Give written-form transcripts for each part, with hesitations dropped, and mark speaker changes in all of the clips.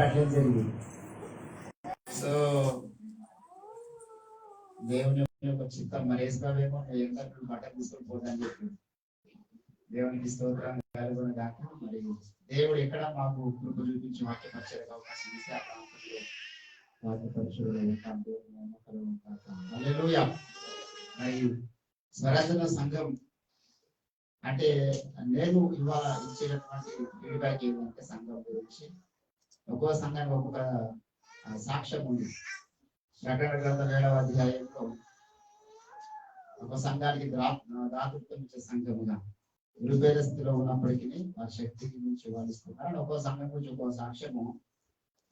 Speaker 1: అట్లే జరిగింది. సో దేవుని యొక్క చిత్తం మరి వేసుకోవేమో ఎంత బట్టలు తీసుకొని పోతాని చెప్పి దేవునికి స్తోత్రం కలుగును గాక. మరి దేవుడు ఎక్కడ మాకు కృప చూపించి వాక్యపరిచే అవకాశం ఇస్తే ఆ ప్రాంతంలో వాక్యపరిచయం హల్లెలూయా. మరి స్వరాజన సంఘం అంటే నేను ఇవాళ ఇచ్చేటటువంటి ఫీడ్బ్యాక్ ఏంటంటే సంఘం గురించి ఒక్కొక్క సంఘానికి ఒక్కొక్క సాక్ష్యం ఉంది. ప్రకటన గ్రంథం 7వ అధ్యాయంలో ఒక సంఘానికి దాతృత్వం ఇచ్చే సంఘముగా నిరుపేద స్థితిలో ఉన్నప్పటికీ వారి శక్తికి నుంచి వాళ్ళు ఇస్తున్నారు. ఒక్కో సంఘం గురించి ఒక్కో సాక్ష్యము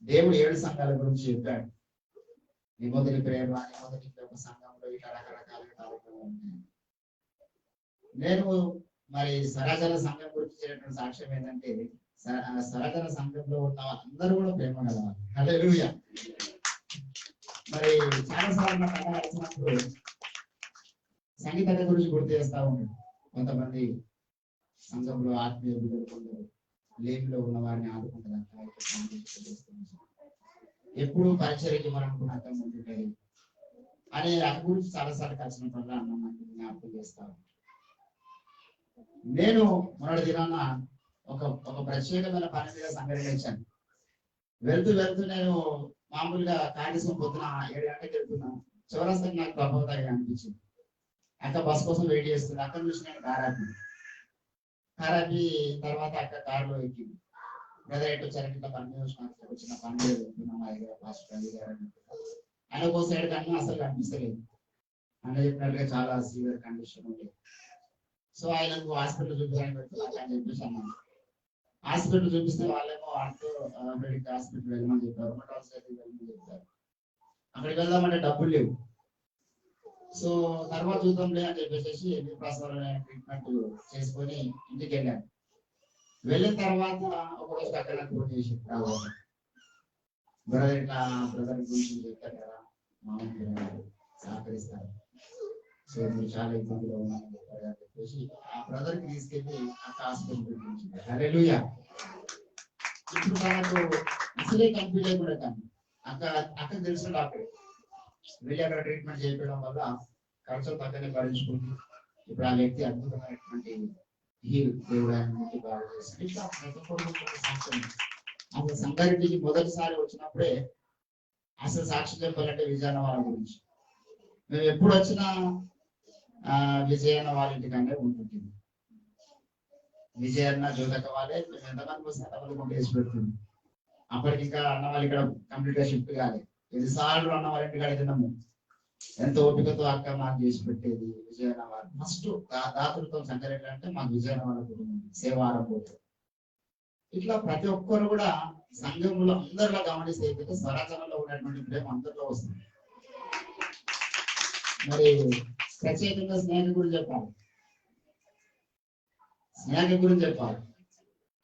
Speaker 1: దేవుడు 7 సంఘాల గురించి చెప్పాడు. నిమోదిని ప్రేమ నిమోదిని ఒక సంఘంలో ఇట్లా రకరకాల కార్యక్రమాలు ఉన్నాయి. నేను మరి సరాజన సంఘం గురించి చేసినటువంటి సాక్ష్యం ఏంటంటే సరాజన సంఘంలో ఉన్న అందరూ కూడా ప్రేమ కలవాలి. హల్లెలూయా. మరి చాలాసార్లు నాకు అనిపించినప్పుడు సంగీత గురించి గుర్తు చేస్తా ఉన్నాడు. కొంతమంది సంఘంలో ఆత్మీయ బిడ్డలు కొందరు లేమిలో ఉన్న వారిని ఆదుకుంటారు. ఎప్పుడు పరిచయకి మనం అనుకున్న ముందుంటుంది అనే అటు గురించి చాలాసార్లు కలిసినప్పుడు అన్న నాకు జ్ఞాపకం చేస్తా ఉన్నాను. నేను మొన్నటి దినాన ఒక ప్రత్యేకమైన పని మీద సంగ్రహించాను. వెళ్తూ నేను మామూలుగా కాంగ్రెస్ పొద్దున 7 గంటలకు వెళ్తున్నాను. చౌరస్తాకి నాకు ప్రభావితంగా అనిపించింది. అక్క బస్ కోసం వెయిట్ చేస్తుంది. అక్కడ నుంచి నేను కారాపి తర్వాత అక్క కారులో ఎక్కింది. బ్రదర్ ఎటు వచ్చారు ఇట్లా పని వచ్చిన పని మీద వెళ్తున్నాం. ఆయన ఒక సైడ్ కన్నా అసలు కనిపిస్తలేదు. అన్న చెప్పినట్టుగా చాలా సీవియర్ కండిషన్ ఉండేది. సో ఆయనకు హాస్పిటల్ చూపించాలని పెడుతున్నారు అని చెప్పేసి అన్నాను. హాస్పిటల్ చూపిస్తే వాళ్ళేమో ఆర్థోపెడిక్ హాస్పిటల్ వెళ్ళమని చెప్పారు. వెళ్ళమని చెప్పారు. అక్కడికి వెళ్దామంటే డబ్బులు లేవు. సో తర్వాత చూద్దాంలే అని చెప్పేసి ట్రీట్మెంట్ చేసుకొని ఇంటికి వెళ్ళాను. వెళ్ళిన తర్వాత ఒకరోజు అక్కడ ఫోన్ చేసి బ్రదర్ ఇట్లా బ్రదర్ గురించి చెప్పారు కదా, మామూలు సహకరిస్తారు. సో మీరు చాలా ఇబ్బందిలో ఉన్నారని చెప్పారు అని చెప్పేసి ఆ బ్రదర్ కి తీసుకెళ్ళి అక్క హాస్పిటల్ గురించి హల్లెలూయా. ఇప్పుడు మనకు అసలే కన్ఫ్యూజ్ అయిపోయా. కానీ అక్కడికి తెలిసిన డాక్టర్ వెళ్ళి అక్కడ ట్రీట్మెంట్ చేయడం వల్ల ఖర్చు పక్కనే భరించుకుంటూ ఇప్పుడు ఆ వ్యక్తి అద్భుతమైనటువంటి దేవుడు బాగా చేస్తారు. ఇట్లా అసలు సంగారెడ్డికి మొదటిసారి వచ్చినప్పుడే అసలు సాక్షి చెప్పాలంటే విజయన వాళ్ళ గురించి మేము ఎప్పుడు వచ్చినా విజయన్న వాళ్ళ ఇంటికంటే ఉంటుంటుంది. విజయన్న జ్యోతక వాళ్ళే మేము ఎంతమంది వస్తే అంతమంది వేసి పెడుతుంది. అప్పటికి ఇంకా అన్న వాళ్ళు ఇక్కడ కంప్లీట్ గా షిఫ్ట్ కాలేదు. 10 సార్లు అన్న వాళ్ళ ఇంటికి అడిగినాము. ఎంత ఓపికతో అక్క మాకు చేసి పెట్టేది విజయన్న వాళ్ళు. ఫస్ట్ దాతృత్వం సంగారెడ్డి అంటే మాకు విజయన్న వాళ్ళ కుటుంబం సేవారంభోతుంది. ఇట్లా ప్రతి ఒక్కరు కూడా సంఘంలో అందరిలో గమనిస్తే ఏంటంటే స్వరాజనంలో ఉన్నటువంటి ప్రేమ అందరిలో వస్తుంది. మరి ప్రత్యేకంగా స్నేహం గురించి చెప్పాలి.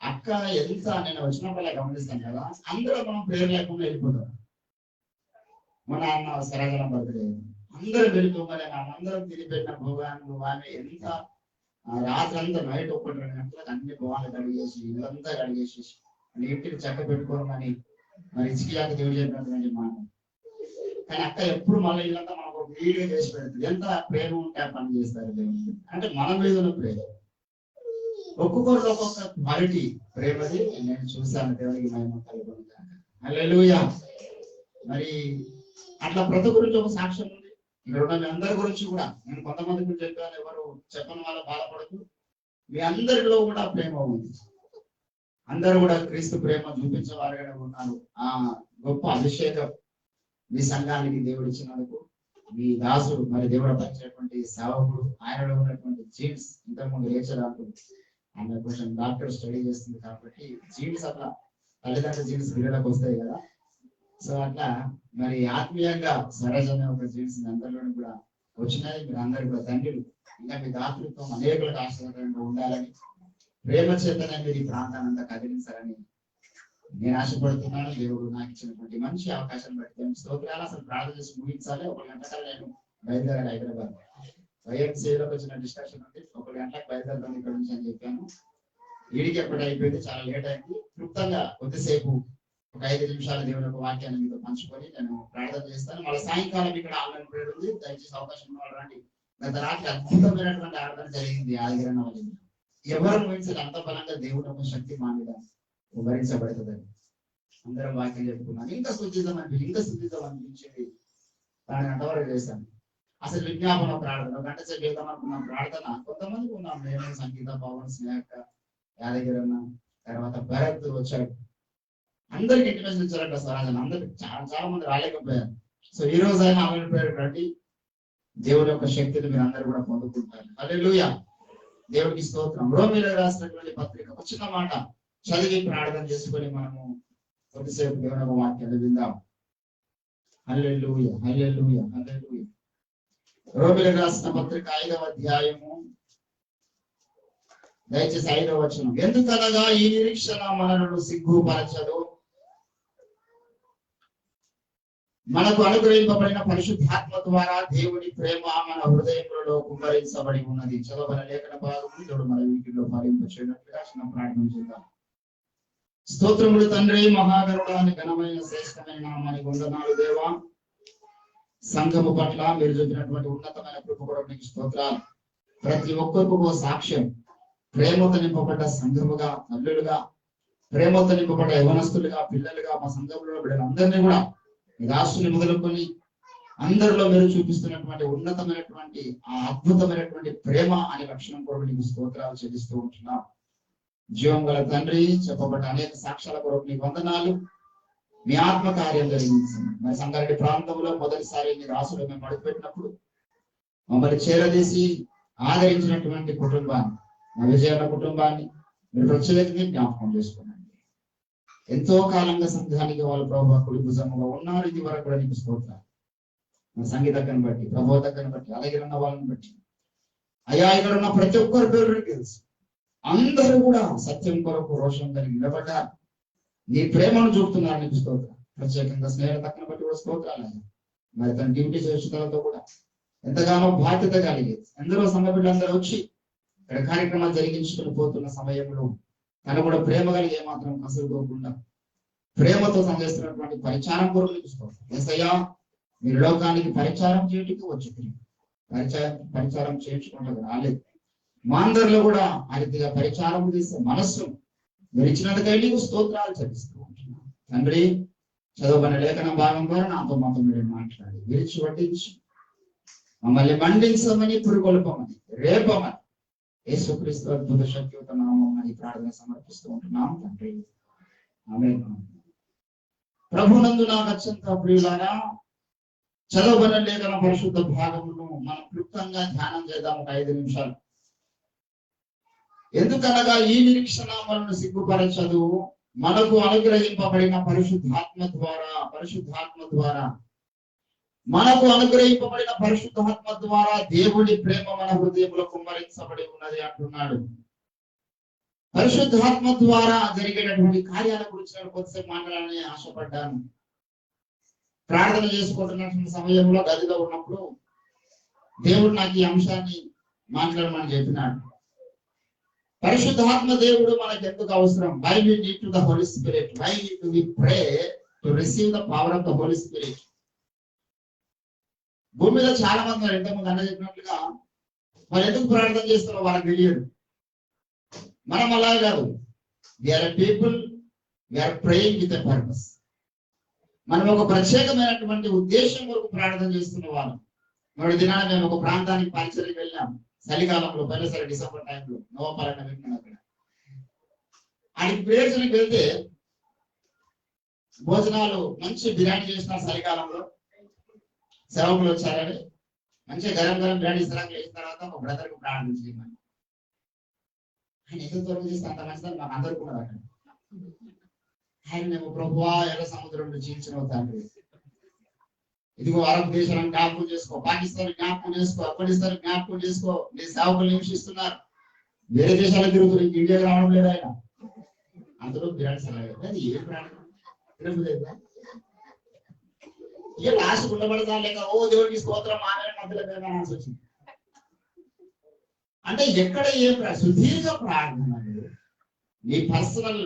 Speaker 1: అక్క ఎంత నేను వచ్చినప్పుడు గమనిస్తాను కదా, అందరూ మనం ప్రేమ లేకుండా వెళ్ళిపోతాం. మన అన్న స్వరాజనం బర్త్డే అందరూ వెళ్ళిపోవాలి. అందరం తిరిగిపెట్టిన భోగాన్ని వాడిని ఎంత రాత్రి అంతా నైట్ 1-2 గంటలకు అన్ని భోగాలు కడిగేసి ఇల్లంతా కడిగేసి ఇంటికి చక్క పెట్టుకోమని మరి ఇచ్చియాక దేవుడు చెప్పినటువంటి మాట. కానీ అక్క ఎప్పుడు మళ్ళీ ఇల్లంతా మనకు వీడియో చేసి పెడుతుంది. ఎంత ప్రేమ ఉంటే ఆ పని చేస్తారు దేవుడు అంటే మన మీద ఉన్న ప్రేమ. ఒక్కొక్కరు ఒక్కొక్క క్వాలిటీ ప్రేమది నేను చూశాను. దేవుడికి మహిమ కలుగును గాక. హల్లెలూయా. మరి అట్లా ప్రతి గురించి ఒక సాక్ష్యం ఉంది. ఇక్కడ ఉన్న మీ అందరి గురించి కూడా నేను కొంతమంది గురించి చెప్పాను. ఎవరు చెప్పని వాళ్ళ బాధపడదు. మీ అందరిలో కూడా ప్రేమ ఉంది. అందరూ కూడా క్రీస్తు ప్రేమ చూపించేవారుగానే ఉన్నారు. ఆ గొప్ప అభిషేకం మీ సంఘానికి దేవుడు ఇచ్చినందుకు మీ దాసుడు మరి దేవుడు పరిచినటువంటి సేవకుడు ఆయనలో ఉన్నటువంటి జీన్స్ ఇంతకుముందు లేచడానికి ఆమె కొంచెం డాక్టర్ స్టడీ చేస్తుంది కాబట్టి జీన్స్ అట్లా తల్లిదండ్రుల జీన్స్ పిల్లలకు వస్తాయి కదా. సో అట్లా మరి ఆత్మీయంగా సరజన ఒక జీన్స్ అందరిలోనూ కూడా వచ్చినాయి. మీరు అందరు కూడా తండ్రులు ఇంకా మీ దాతృత్వం అనేకులకు ఆశీర్వాదంగా ఉండాలని ప్రేమ చేతనే మీరు ఈ ప్రాంతాన్ని అంతా కదిలించాలని నేను ఆశపడుతున్నాను. దేవుడు నాకు ఇచ్చినటువంటి మంచి అవకాశం బట్టి స్తోత్రాలు. అసలు ప్రార్థన చేసి ముగించాలి. 1 గంట కల్లా నేను బయలుదేరాలి హైదరాబాద్. వైఎంసీలోకి వచ్చిన డిస్కషన్ ఉంది. 1 గంటలకు బయలుదేరడం ఇక్కడ నుంచి అని చెప్పాను. వీడికి ఎప్పుడు అయిపోయింది, చాలా లేట్ అయింది. క్లుప్తంగా కొద్దిసేపు ఒక 5 నిమిషాలు దేవుని యొక్క వాక్యాన్ని మీతో పంచుకొని నేను ప్రార్థన చేస్తాను. మళ్ళీ సాయంకాలం ఇక్కడ ఆన్లైన్ ప్రేయర్ ఉంది, దయచేసి అవకాశం ఉన్న వాళ్ళు రండి. గత రాత్రి అద్భుతమైనటువంటి ఆరాధన జరిగింది ఆదిగిరణ వల్ల. ఎవరు ఊహించాలి అంత బలంగా దేవుని యొక్క శక్తి మా మీద భరించబడుతుందని. అందరం వాక్యం చెప్పుకున్నాను. ఇంకా స్తుతిద్దాం అనిపించింది. దాన్ని అంతవరకు చేశాను. అసలు విజ్ఞాపన ప్రార్థన గంట సేపు చేద్దాం అనుకున్నాం ప్రార్థన. కొంతమంది ఉన్నాం, నేను, సంగీత, పవన్, స్నేహ, యాదగిరన్న, తర్వాత భరత్ వచ్చాడు. అందరికి ఇంటిమేషన్ ఇచ్చారంట స్వరాజన్. అందరికి చాలా మంది రాలేకపోయారు. సో ఈ రోజు ఆయన ఆమె పేరు రండి, దేవుడి యొక్క శక్తిని మీరు అందరూ కూడా పొందుకుంటారు. హల్లెలూయా, దేవుడికి స్తోత్రం. రోమీయులకు రాసినటువంటి పత్రిక ఒక చిన్న మాట చదివి ప్రార్థన చేసుకొని మనము కొద్దిసేపు దేవుని యొక్క వాక్యాన్ని విందాం. హల్లెలూయా, హల్లెలూయా, హల్లెలూయా. రోమీయులకు రాసిన పత్రిక 5వ అధ్యాయము దయచేసి 5వ వచనం. ఎందుకనగా ఈ నిరీక్షణ మనలను సిగ్గుపరచదు, మనకు అనుగ్రహింపబడిన పరిశుద్ధాత్మ ద్వారా దేవుని ప్రేమ మన హృదయములలో కుమ్మరించబడి ఉన్నది. చదవబడిన లేఖన భాగము దేవుడు మన వీటిలో ఫలింపచేయనట్లుగా చిన్న ప్రార్థన చేద్దాం. స్తోత్రములు తండ్రి, మహాగరుడాని ఘనమైన శ్రేష్టమైన నామానికి వందనాలు దేవా. సంఘము పట్ల మీరు చూపినటువంటి ఉన్నతమైన కృప కూడా నీకు స్తోత్రాలు. ప్రతి ఒక్కరికి సాక్ష్యం, ప్రేమతో నింపబడ్డ సంఘముగా, తల్లులుగా, ప్రేమతో నింపబడ్డ యవనస్తులుగా, పిల్లలుగా, మా సంఘంలో బిడ్డలందరినీ కూడా రాష్ట్రుని మొదలుకొని అందరిలో మీరు చూపిస్తున్నటువంటి ఉన్నతమైనటువంటి ఆ అద్భుతమైనటువంటి ప్రేమ అనే లక్షణం కొరకు నీకు స్తోత్రాలు చెల్లిస్తూ ఉంటున్నాం. జీవం గల తండ్రి, చెప్పబడ్డ అనేక సాక్ష్యాల కొరకు నీకు వందనాలు. మీ ఆత్మ కార్యం జరిగించింది. మరి సంగారెడ్డి ప్రాంతంలో మొదటిసారి మీ రాసులు మేము అడుగుపెట్టినప్పుడు మమ్మల్ని చేరదీసి ఆదరించినటువంటి కుటుంబాన్ని, మా విజయాల కుటుంబాన్ని మీరు ప్రత్యేకంగా జ్ఞాపకం చేసుకున్నాండి. ఎంతో కాలంగా సంఘానికి వాళ్ళు ప్రభావ కుడి భుజముగా ఉన్నారు. ఇది వరకు కూడా నీకు స్తోత్రాలు. మా సంగీతక్కని బట్టి, ప్రభావ దగ్గరని బట్టి, అలాగే ఉన్న వాళ్ళని బట్టి అయ్యా, ఇక్కడ ఉన్న ప్రతి ఒక్కరి పేరు తెలుసు. అందరూ కూడా సత్యం కొరకు రోషం కలిగి నిలబడ్డారు. నీ ప్రేమను చూపుతున్నారు. నీకు స్తోత్రం. ప్రత్యేకంగా స్నేహితుని బట్టి కూడా స్తోత్రాలు. మరి తన డ్యూటీ చేస్తున్నతో కూడా ఎంతగానో బాధ్యత కలిగేది. ఎందరో సంఘ బిడ్డలందరూ వచ్చి ఇక్కడ కార్యక్రమాలు జరిగించుకుని పోతున్న సమయంలో తను కూడా ప్రేమ కలిగి ఏమాత్రం కసురుకోకుండా ప్రేమతో సంచేస్తున్నటువంటి పరిచారం కొరకు నీకు స్తోత్రం. యేసయ్యా, మీరు లోకానికి పరిచారం చేయడానికి వచ్చి పరిచారం చేయించుకుంటూ రాలేదు. మా అందరిలో కూడా ఆ రీతిగా పరిచారం చేసే మనస్సు మీరు ఇచ్చినందుకై నీకు స్తోత్రాలు చెల్లిస్తూ ఉంటున్నాను. తండ్రి, చదవబడిన లేఖన భాగం ద్వారా నాతో మాతో మీరు మాట్లాడి విరిచి వడ్డించి మమ్మల్ని మండించమని, పురుగొల్పమని, రేపమని యేసుక్రీస్తు అద్భుత శక్తియుత నామం అని ప్రార్థన సమర్పిస్తూ ఉంటున్నాం తండ్రి. ఆమేన్. ప్రభునందు నాకు అత్యంత ప్రియులారా, చదవబడిన లేఖన పరిశుద్ధ భాగమును మనం క్లుప్తంగా ధ్యానం చేద్దాం ఒక 5 నిమిషాలు. ఎందుకనగా ఈ నిరీక్షణ మనల్ని సిగ్గుపరచదు, మనకు అనుగ్రహింపబడిన పరిశుద్ధాత్మ ద్వారా దేవుడి ప్రేమ మన హృదయంలో కుమ్మరించబడి ఉన్నది అంటున్నాడు. పరిశుద్ధాత్మ ద్వారా జరిగేటటువంటి కార్యాల గురించి నేను కొద్దిసేపు మాట్లాడాలని ఆశపడ్డాను. ప్రార్థన చేసుకుంటున్నటువంటి సమయంలో గదిలో ఉన్నప్పుడు దేవుడు నాకు ఈ అంశాన్ని మాట్లాడమని చెప్పినాడు. పరిశుద్ధాత్మ దేవుడు మనకు ఎందుకు అవసరం? Why we need to the Holy Spirit, why do we pray to receive the power of the Holy Spirit. భూమిలో చాలా మంది ఇంతకుముందు అన్న చెప్పినట్లుగా వాళ్ళు ఎందుకు ప్రార్థన చేస్తారో వాళ్ళకి తెలియదు. మనం అలా కాదు. We're people, we're praying with a purpose. మనం ఒక ప్రత్యేకమైనటువంటి ఉద్దేశం వరకు ప్రార్థన చేస్తున్న వాళ్ళం. మరి దినాన మేము ఒక ప్రాంతానికి పరిచయం వెళ్ళాం. చలికాలంలో, పోయినసారి డిసెంబర్ టైంలో నోపాలన్న విన్నాను. అక్కడ ఆయనకి ప్రేయర్స్కి వెళ్తే భోజనాలు మంచి బిర్యానీ చేసిన చలికాలంలో సేవకులు వచ్చారని మంచిగా గరం బిర్యానీ ఇస్తారని చేసిన తర్వాత ఒక బ్రదర్ కు ప్రార్థన చేయమని ఆయన ఎంత త్వరగా చేస్తే అంత మంచిదని మాకు అందరికీ ఉన్నది. అక్కడ ఆయన మేము ప్రభువా ఎర్ర సముద్రంలో జీవించిన తండ్రి, ఇదిగో అరబ్ దేశాలను జ్ఞాపకం చేసుకో, పాకిస్తాన్ జ్ఞాపకం చేసుకో, ఆఫ్ఘనిస్తాన్ జ్ఞాపకం చేసుకో. నీ సేవకులు నివసిస్తున్నారు, వేరే దేశాలకు తిరుగుతున్నారు, ఇండియాకి రావడం లేదు. ఆయన అందరూ బిర్యానీ ఏ ప్రాణం తిరుగులేదా? ఏ లాస్ట్ ఉండబడదా లేక ఓ దేవుడికి స్తోత్రం మానే మధ్యలో వచ్చింది అంటే ఎక్కడ ఏ సుదీర్ఘ ప్రార్థన నీ పర్సనల్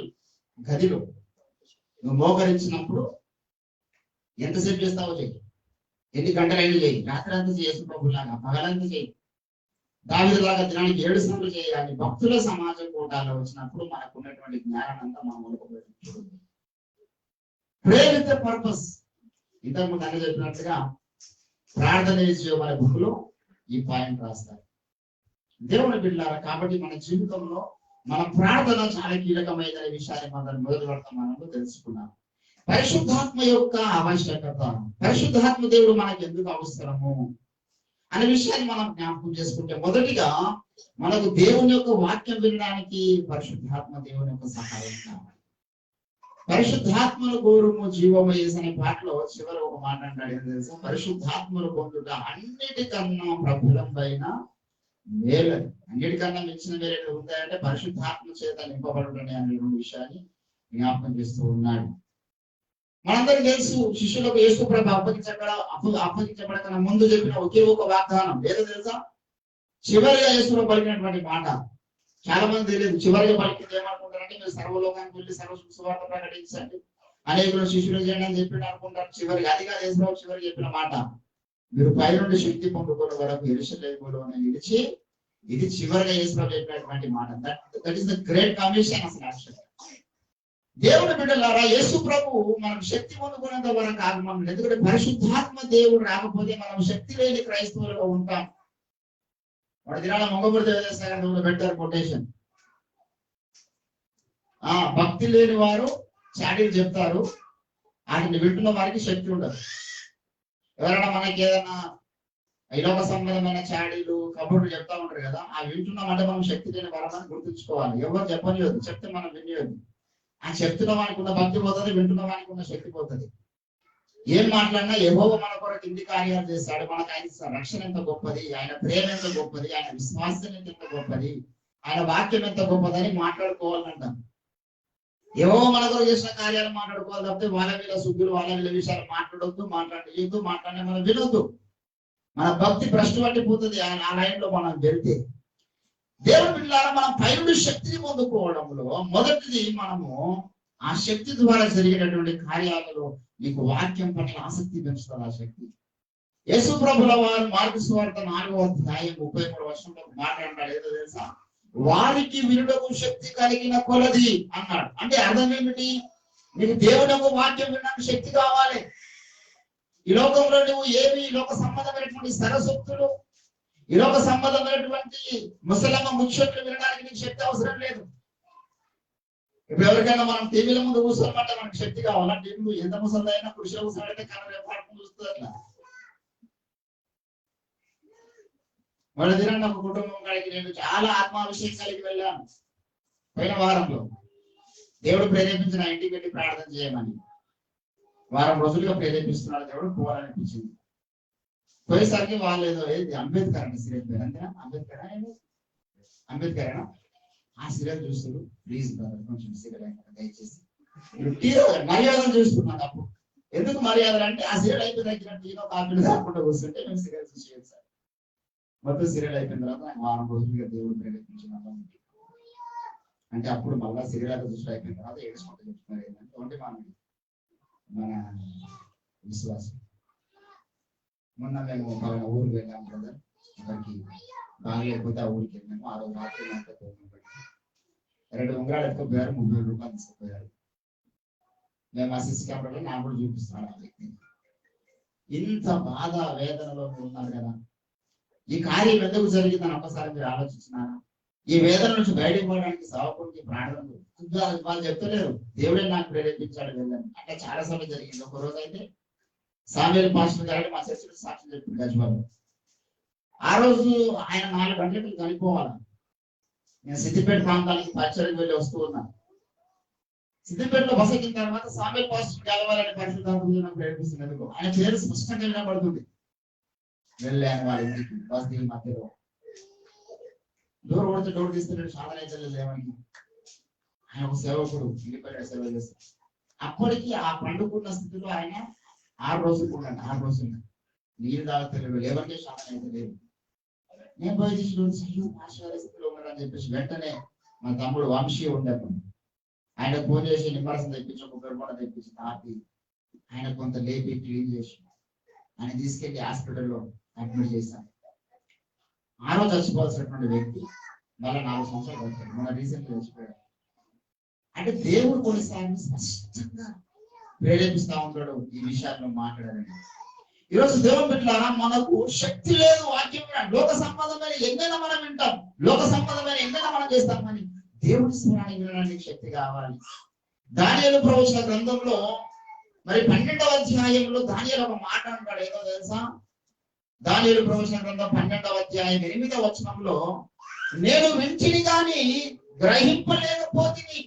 Speaker 1: గదిలో నువ్వు మోకరించినప్పుడు ఎంతసేపు చేస్తావో చెయ్యి, ఎన్ని గంటలైనా చేయి, రాత్రి అంతా చేసు ప్రభులాగా పగలంతా చేయి, దావీదులాగా దినానికి 7 సార్లు చేయాలి. భక్తుల సమాజం కూటాలో వచ్చినప్పుడు మనకు ఉన్నటువంటి జ్ఞానం అంతా మనం ఒలుకోబెట్టు. ప్రే విత్ పర్పస్. ఇంతకుముందు అన్న చెప్పినట్టుగా ప్రార్థన చేసే వారి బుక్లో ఈ పాయింట్ రాస్తారు. దేవుని బిడ్డలారా, కాబట్టి మన జీవితంలో మన ప్రార్థన చాలా కీలకమైన విషయాన్ని మనం మొదటి వర్తమానంలో తెలుసుకున్నాం. పరిశుద్ధాత్మ యొక్క ఆవశ్యకత, పరిశుద్ధాత్మ దేవుడు మనకు ఎందుకు అవసరము అనే విషయాన్ని మనం జ్ఞాపకం చేసుకుంటే, మొదటిగా మనకు దేవుని యొక్క వాక్యం వినడానికి పరిశుద్ధాత్మ దేవుని యొక్క సహాయం కావాలి. పరిశుద్ధాత్మను కోరుము జీవము అనే పాటలో చివరి ఒక మాట అంటాడు, ఏం తెలుసా? పరిశుద్ధాత్మను పొందుట అన్నిటికన్నా ప్రబలమైన మేలు. అన్నిటికన్నా మించిన మేలు ఉంటాయంటే పరిశుద్ధాత్మ చేత నింపబడుటనే అనే విషయాన్ని జ్ఞాపకం చేస్తూ ఉన్నాడు. మనందరికీ తెలుసు, శిష్యులకు యేసు ప్రభు అప్పగించబడకన్నా ముందు చెప్పిన ఒకే ఒక వాగ్దానం ఏదో తెలుసా? చివరిగా యేసులో పలికినటువంటి మాట చాలా మంది తెలియదు. చివరిగా పలికింది ఏమనుకుంటారంటే, మీరు సర్వలోకానికి వెళ్ళి సర్వ సువార్త ప్రకటించండి, అనేకులు శిష్యులు చేయండి అని చెప్పి అనుకుంటారు. చివరికి అదిగా యేసు చివరికి చెప్పిన మాట, మీరు పై నుండి శక్తి పొందుకునే వరకు యెరూషలేములో నిలిచి, ఇది చివరిగా యేసు చెప్పినటువంటి మాట. That is the great commission. అసలు యాక్చువల్ దేవుని బిడ్డలారా, యేసు ప్రభు మనం శక్తి పొందుకునేంత వరకు ఆగమం. ఎందుకంటే పరిశుద్ధాత్మ దేవుడు రాకపోతే మనం శక్తి లేని క్రైస్తవులుగా ఉంటాం. వాడి దినాల మొంగపూరి దేవదేశంలో పెట్టారు కొటేషన్, భక్తి లేని వారు చాడీలు చెప్తారు, వాటిని వింటున్న వారికి శక్తి ఉండదు. ఎవరైనా మనకి ఏదైనా ఇలోక సంబంధమైన చాడీలు కబుర్లు చెప్తా ఉంటారు కదా, ఆ వింటున్నామంటే మనం శక్తి లేని వారమని గుర్తుంచుకోవాలి. ఎవరు చెప్పనియొద్దు, చెప్తే మనం వినియొద్దు. ఆ చెప్తున్న వానికి ఉన్న భక్తి పోతుంది, వింటున్న వానికి ఉన్న శక్తి పోతుంది. ఏం మాట్లాడినా యెహోవా మన కొరకు ఇన్ని కార్యాలు చేస్తాడు, మనకు ఆయన రక్షణ ఎంత గొప్పది, ఆయన ప్రేమ ఎంత గొప్పది, ఆయన విశ్వాసం ఎంత గొప్పది, ఆయన వాక్యం ఎంత గొప్పదని మాట్లాడుకోవాలంటాం. యెహోవా మన కొరకు చేసిన కార్యాలు మాట్లాడుకోవాలి తప్పితే వాళ్ళ వీళ్ళ సుద్దులు వాళ్ళ వీళ్ళ విషయాలు మాట్లాడొద్దు, మాట్లాడిన మనం వినొద్దు. మన భక్తి భ్రష్టు పట్టిపోతుంది ఆ లైన్ లో మనం వెళ్తే. దేవుని బిడ్డలారా, మనం పైనుండి శక్తిని పొందుకోవడంలో మొదటిది మనము ఆ శక్తి ద్వారా జరిగేటటువంటి కార్యాలలో నీకు వాక్యం పట్ల ఆసక్తి పెంచుతుంది. ఆ శక్తి యేసు ప్రభుల వారు మార్కు సువార్త 4వ అధ్యాయం 33వ వచనంలో మాట్లాడతాడు, ఏదో తెలుసా? వారికి వినుటకు శక్తి కలిగిన కొలది అన్నాడు. అంటే అర్థం ఏమిటి? నీకు దేవుని యొక్క వాక్యం వినడానికి శక్తి కావాలి. ఈ లోకంలో నువ్వు ఏమి లోక సంబంధమైనటువంటి సరస్వక్తులు, ఈ లోక సంబంధమైనటువంటి ముసలమ్మ ముచ్చట్లు వినడానికి నీకు శక్తి అవసరం లేదు. ఇప్పుడు ఎవరికైనా మనం టీవీల ముందు కూర్చోమంటే మనకు శక్తి కావాలా? టీవీ ఎంత ముసలైనా పురుషుల కూర్చోబెడితే కనరే పాడుకుని చూస్తుంది. అట్లా వాళ్ళ దినాన్ని ఒక కుటుంబం కాడికి నేను చాలా ఆత్మాభిషేకం కలిగి వెళ్ళాను. పోయిన వారంలో దేవుడు ప్రేరేపించిన ఇంటికి వెళ్ళి ప్రార్థన చేయమని వారం రోజులుగా ప్రేరేపిస్తున్నాడు దేవుడు, పోవాలనిపించింది. పోయేసరికి వాళ్ళు ఏదో అంబేద్కర్ అంటే సీరియల్ పేరు అంతేనా? అంబేద్కరేనా? ఆ సీరియల్ చూస్తారు. ప్లీజ్ బ్రదర్ కొంచెం సీరియల్ అయినా దయచేసి మర్యాదలు చూస్తున్నాను. అప్పుడు ఎందుకు మర్యాదలు అంటే, ఆ సీరియల్ అయిపోయిన టీలో కాపీలు కాకుండా కూర్చుంటే మేము సీరియల్ చూసేది సార్. మొత్తం సీరియల్ అయిపోయిన తర్వాత నాకు వారం రోజులుగా దేవుడు ప్రేరేపించిన అంటే అప్పుడు మళ్ళా సీరియల్ దృష్టి అయిపోయిన తర్వాత ఏడుచుకుంటూ చెప్తున్నారు ఏంటంటే, ఒకటి మన విశ్వాసం. మొన్న మేము ఒక ఊరికి వెళ్ళాము బ్రదర్, ఒకరికి బాగలేకపోతే ఆ ఊరికి వెళ్ళాము. ఆ రోజు రాత్రి 2 ఉంగరాలు ఎత్తుకుపోయారు, 30,000 రూపాయలు తీసుకుపోయారు. మేము ఆ సిసి కెమెరాలో నాకు కూడా చూపిస్తున్నాను. ఆ వ్యక్తి ఇంత బాధ వేదనలో ఉన్నారు కదా. ఈ కార్యం ఎందుకు జరిగిందని ఒకసారి మీరు ఆలోచించినారా? ఈ వేదన నుంచి బయటకు పోవడానికి సేవకుడికి ప్రార్థన వాళ్ళు చెప్తలేరు, దేవుడే నాకు ప్రేరేపించాడు వెళ్ళని. అంటే చాలా సార్లు జరిగింది. ఒక రోజు అయితే సామ్యూయల్ పాస్టర్ గారు మా చర్చలో సాక్ష్యం చెప్పింది గజ్వాల్లో. ఆ రోజు ఆయన 4 గంటలకు చనిపోవాలి. నేను సిద్దిపేట ప్రాంతానికి పరిచయం వెళ్ళి వస్తూ ఉన్నాను. సిద్దిపేటలో బస్ ఎక్కిన తర్వాత సామ్యూయల్ పాస్టర్ కలవాలని పరిశుద్ధాత్మ ప్రేరేపిస్తున్నందుకు ఆయన పేరు స్పష్టంగా వినబడుతుంది. వెళ్ళాను వాళ్ళ ఇంటికి. బస్ దిగి మధ్యలో డోర్ కొడితే డోర్ తీసుకెళ్ళి సాధన అయితే లేవని ఆయన ఒక సేవకుడు ఇండిపెండెంట్ సేవ చేస్తాడు. అప్పటికి ఆ పండుకున్న స్థితిలో ఆయన 6 రోజులు ఉన్నాడు. 6 రోజులు నీళ్ళు తాగలేదు, ఎవరికే సాధన అయితే లేదు. నేను పోయి స్థితిలో ఉన్నాడని చెప్పేసి వెంటనే మా తమ్ముడు వంశీ ఉండేప్పుడు ఆయన ఫోన్ చేసి నిమ్మరసం తెప్పించి ఒక పెరుగొండ తెప్పించి తాపి ఆయన కొంత లేపి క్లీన్ చేసి ఆయన తీసుకెళ్లి హాస్పిటల్లో అడ్మిట్ చేశాను. ఆ రోజు చచ్చిపోవాల్సినటువంటి వ్యక్తి మళ్ళీ 4 సంవత్సరాలు వచ్చాడు, మన రీసెంట్ చచ్చిపోయాడు. అంటే దేవుడు కొన్నిసార్లు స్పష్టంగా ప్రేరేపిస్తా ఉంటాడు ఈ విషయాల్లో మాట్లాడాలని. ఈరోజు దేవుని బిడ్డలారా, మనకు శక్తి లేదు వాక్యం వినడం. లోక సంబంధమైన ఎన్నైనా మనం వింటాం, లోక సంబంధమైన ఎన్నైనా మనం చేస్తాం, కానీ దేవుడి స్వరాన్ని వినడానికి శక్తి కావాలి. దానియేలు ప్రవచన గ్రంథంలో మరి 12వ అధ్యాయంలో దానియేలు ఒక మాట అంటాడు, ఏదో తెలుసా? దానియేలు ప్రవచన గ్రంథం 12వ అధ్యాయం 8వ వచనంలో, నేను వింటిని గాని గ్రహింపలేకపోతిని,